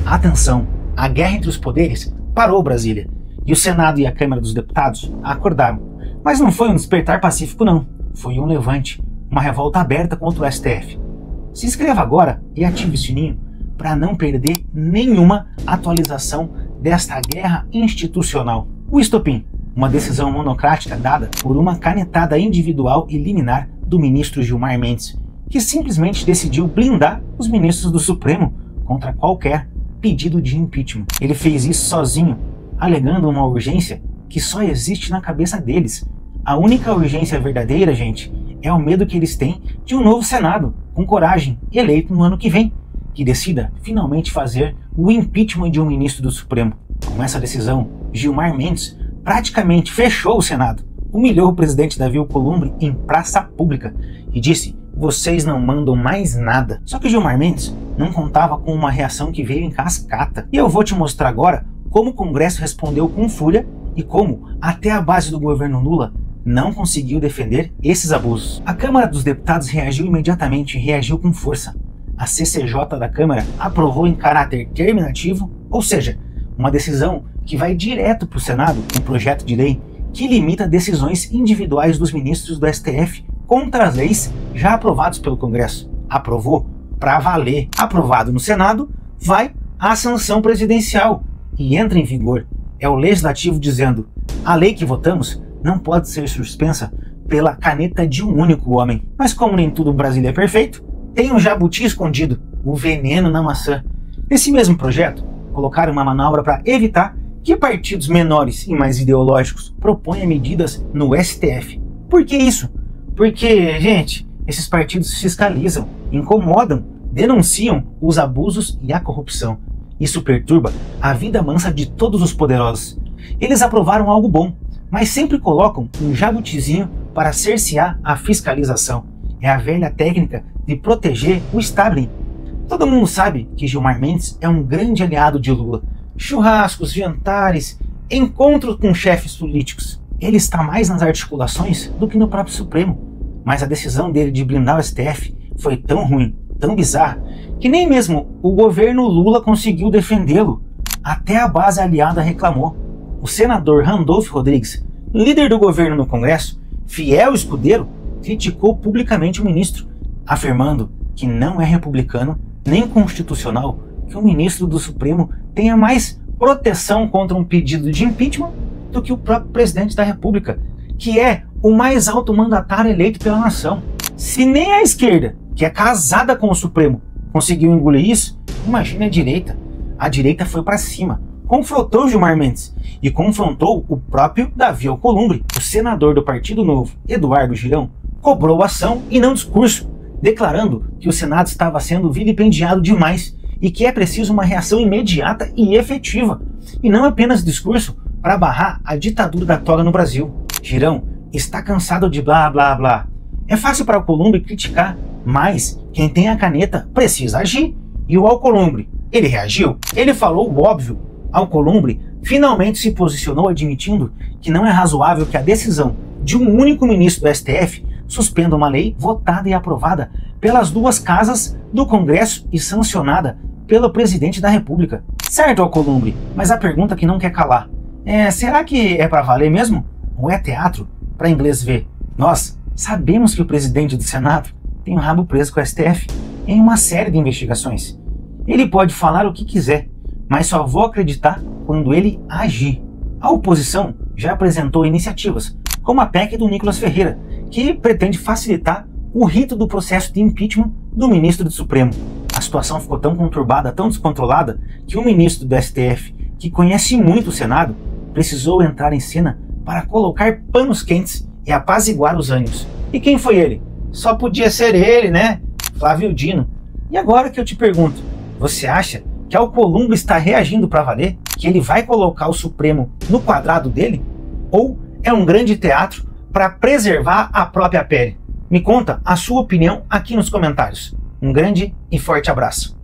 Atenção, a guerra entre os poderes parou Brasília, e o Senado e a Câmara dos Deputados acordaram. Mas não foi um despertar pacífico não, foi um levante, uma revolta aberta contra o STF. Se inscreva agora e ative o sininho para não perder nenhuma atualização desta guerra institucional. O estopim, uma decisão monocrática dada por uma canetada individual e liminar do ministro Gilmar Mendes, que simplesmente decidiu blindar os ministros do Supremo contra qualquer pedido de impeachment. Ele fez isso sozinho, alegando uma urgência que só existe na cabeça deles. A única urgência verdadeira, gente, é o medo que eles têm de um novo Senado, com coragem, eleito no ano que vem, que decida finalmente fazer o impeachment de um ministro do Supremo. Com essa decisão, Gilmar Mendes praticamente fechou o Senado, humilhou o presidente Davi Alcolumbre em praça pública e disse: vocês não mandam mais nada. Só que Gilmar Mendes não contava com uma reação que veio em cascata. E eu vou te mostrar agora como o Congresso respondeu com fúria e como até a base do governo Lula não conseguiu defender esses abusos. A Câmara dos Deputados reagiu imediatamente e reagiu com força. A CCJ da Câmara aprovou em caráter terminativo, ou seja, uma decisão que vai direto para o Senado, um projeto de lei que limita decisões individuais dos ministros do STF contra as leis já aprovadas pelo Congresso. Aprovou para valer. Aprovado no Senado, vai à sanção presidencial e entra em vigor. É o legislativo dizendo: a lei que votamos não pode ser suspensa pela caneta de um único homem. Mas como nem tudo no Brasil é perfeito, tem um jabuti escondido, o veneno na maçã. Nesse mesmo projeto, colocaram uma manobra para evitar que partidos menores e mais ideológicos proponham medidas no STF. Por que isso? Porque, gente, esses partidos fiscalizam, incomodam, denunciam os abusos e a corrupção. Isso perturba a vida mansa de todos os poderosos. Eles aprovaram algo bom, mas sempre colocam um jabutizinho para cercear a fiscalização. É a velha técnica de proteger o establishment. Todo mundo sabe que Gilmar Mendes é um grande aliado de Lula. Churrascos, jantares, encontros com chefes políticos. Ele está mais nas articulações do que no próprio Supremo. Mas a decisão dele de blindar o STF foi tão ruim, tão bizarra, que nem mesmo o governo Lula conseguiu defendê-lo. Até a base aliada reclamou. O senador Randolfo Rodrigues, líder do governo no Congresso, fiel escudeiro, criticou publicamente o ministro, afirmando que não é republicano nem constitucional que o ministro do Supremo tenha mais proteção contra um pedido de impeachment do que o próprio presidente da República, que é o mais alto mandatário eleito pela nação. Se nem a esquerda, que é casada com o Supremo, conseguiu engolir isso, imagine a direita. A direita foi para cima, confrontou Gilmar Mendes e confrontou o próprio Davi Alcolumbre. O senador do Partido Novo, Eduardo Girão, cobrou ação e não discurso, declarando que o Senado estava sendo vilipendiado demais e que é preciso uma reação imediata e efetiva, e não apenas discurso para barrar a ditadura da toga no Brasil. Girão está cansado de blá blá blá. É fácil para Alcolumbre criticar, mas quem tem a caneta precisa agir. E o Alcolumbre, ele reagiu? Ele falou o óbvio. Alcolumbre finalmente se posicionou admitindo que não é razoável que a decisão de um único ministro do STF suspenda uma lei votada e aprovada pelas duas casas do Congresso e sancionada pelo presidente da República. Certo, Alcolumbre, mas a pergunta que não quer calar será que é para valer mesmo? Ou é teatro para inglês ver? Nós sabemos que o presidente do Senado tem o rabo preso com o STF em uma série de investigações. Ele pode falar o que quiser, mas só vou acreditar quando ele agir. A oposição já apresentou iniciativas, como a PEC do Nicolas Ferreira, que pretende facilitar o rito do processo de impeachment do ministro do Supremo. A situação ficou tão conturbada, tão descontrolada, que o ministro do STF, que conhece muito o Senado, precisou entrar em cena para colocar panos quentes e apaziguar os ânimos. E quem foi ele? Só podia ser ele, né? Flávio Dino. E agora que eu te pergunto, você acha que Alcolumbre está reagindo para valer? Que ele vai colocar o Supremo no quadrado dele? Ou é um grande teatro para preservar a própria pele? Me conta a sua opinião aqui nos comentários. Um grande e forte abraço.